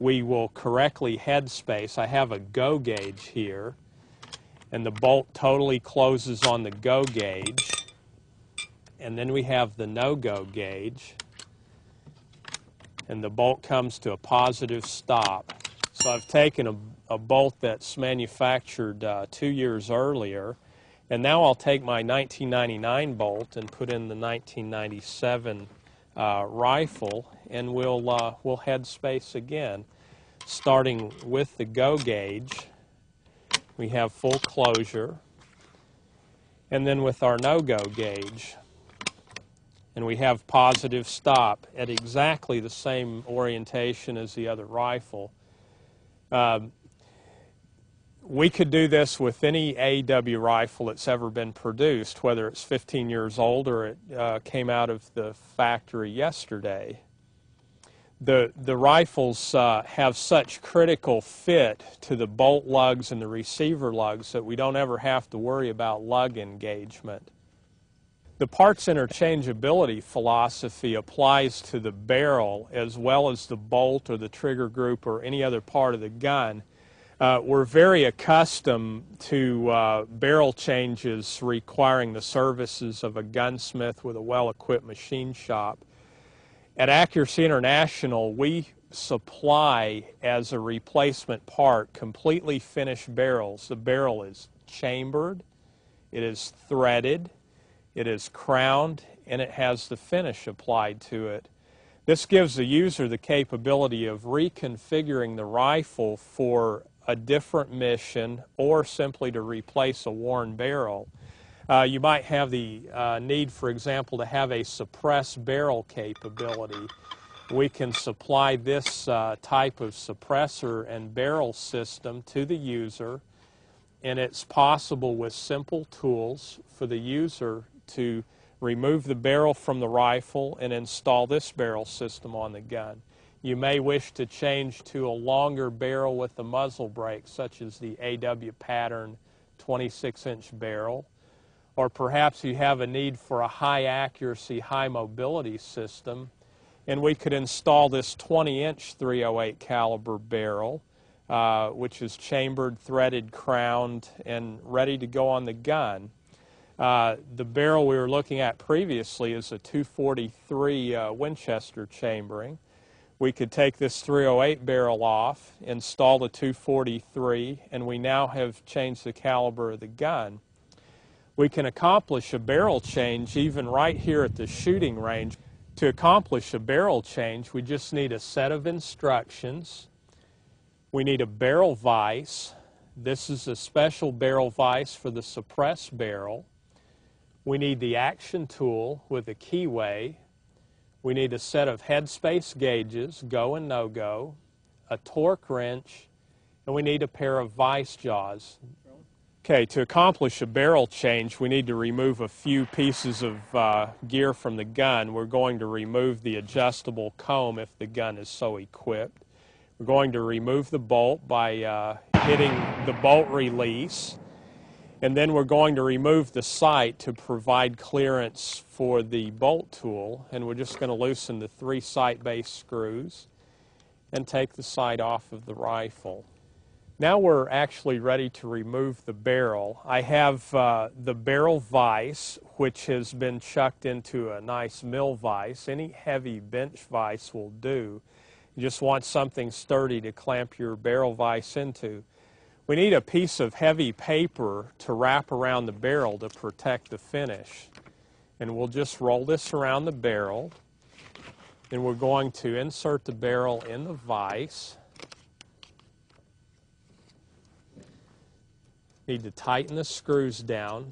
we will correctly headspace. I have a go gauge here, and the bolt totally closes on the go gauge. And then we have the no-go gauge, and the bolt comes to a positive stop. So I've taken a bolt that's manufactured 2 years earlier, and now I'll take my 1999 bolt and put in the 1997 rifle, and we'll head space again. Starting with the go gauge, we have full closure, and then with our no-go gauge, and we have positive stop at exactly the same orientation as the other rifle. We could do this with any AEW rifle that's ever been produced, whether it's 15 years old or it came out of the factory yesterday. The rifles have such critical fit to the bolt lugs and the receiver lugs that we don't ever have to worry about lug engagement. The parts interchangeability philosophy applies to the barrel as well as the bolt or the trigger group or any other part of the gun. We're very accustomed to barrel changes requiring the services of a gunsmith with a well-equipped machine shop. At Accuracy International, we supply as a replacement part completely finished barrels. The barrel is chambered, it is threaded, it is crowned, and it has the finish applied to it. This gives the user the capability of reconfiguring the rifle for a different mission or simply to replace a worn barrel. You might have the need, for example, to have a suppressed barrel capability. We can supply this type of suppressor and barrel system to the user, and it's possible with simple tools for the user to remove the barrel from the rifle and install this barrel system on the gun. You may wish to change to a longer barrel with a muzzle brake, such as the AW pattern 26-inch barrel, or perhaps you have a need for a high accuracy, high mobility system, and we could install this 20-inch 308 caliber barrel, which is chambered, threaded, crowned, and ready to go on the gun. The barrel we were looking at previously is a 243 Winchester chambering. We could take this 308 barrel off, install the 243, and we now have changed the caliber of the gun. We can accomplish a barrel change even right here at the shooting range. To accomplish a barrel change, we just need a set of instructions. We need a barrel vise. This is a special barrel vise for the suppressed barrel. We need the action tool with a keyway. We need a set of headspace gauges, go and no-go, a torque wrench, and we need a pair of vise jaws. Okay, to accomplish a barrel change, we need to remove a few pieces of gear from the gun. We're going to remove the adjustable comb if the gun is so equipped. We're going to remove the bolt by hitting the bolt release. And then we're going to remove the sight to provide clearance for the bolt tool. And we're just going to loosen the 3 sight-based screws and take the sight off of the rifle. Now we're actually ready to remove the barrel. I have the barrel vise, which has been chucked into a nice mill vise. Any heavy bench vise will do. You just want something sturdy to clamp your barrel vise into. We need a piece of heavy paper to wrap around the barrel to protect the finish. And we'll just roll this around the barrel. And we're going to insert the barrel in the vise. Need to tighten the screws down.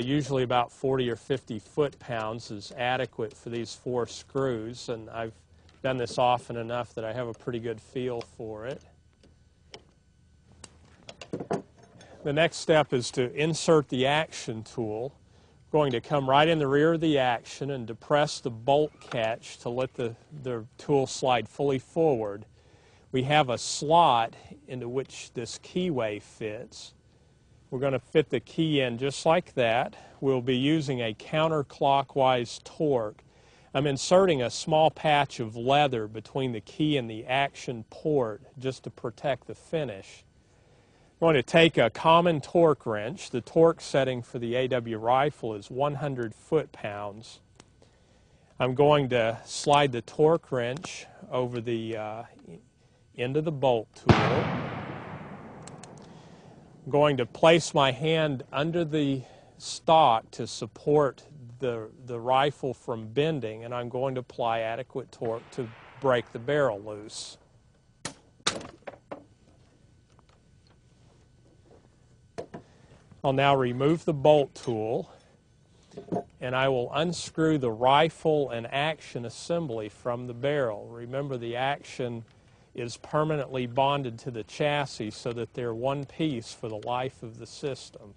Usually about 40 or 50 foot-pounds is adequate for these 4 screws, and I've done this often enough that I have a pretty good feel for it. The next step is to insert the action tool. We're going to come right in the rear of the action and depress the bolt catch to let the tool slide fully forward. We have a slot into which this keyway fits. We're going to fit the key in just like that. We'll be using a counterclockwise torque. I'm inserting a small patch of leather between the key and the action port just to protect the finish. I'm going to take a common torque wrench. The torque setting for the AW rifle is 100 foot-pounds. I'm going to slide the torque wrench over the end of the bolt tool. I'm going to place my hand under the stock to support the rifle from bending, and I'm going to apply adequate torque to break the barrel loose. I'll now remove the bolt tool, and I will unscrew the rifle and action assembly from the barrel. Remember, the action is permanently bonded to the chassis so that they're one piece for the life of the system.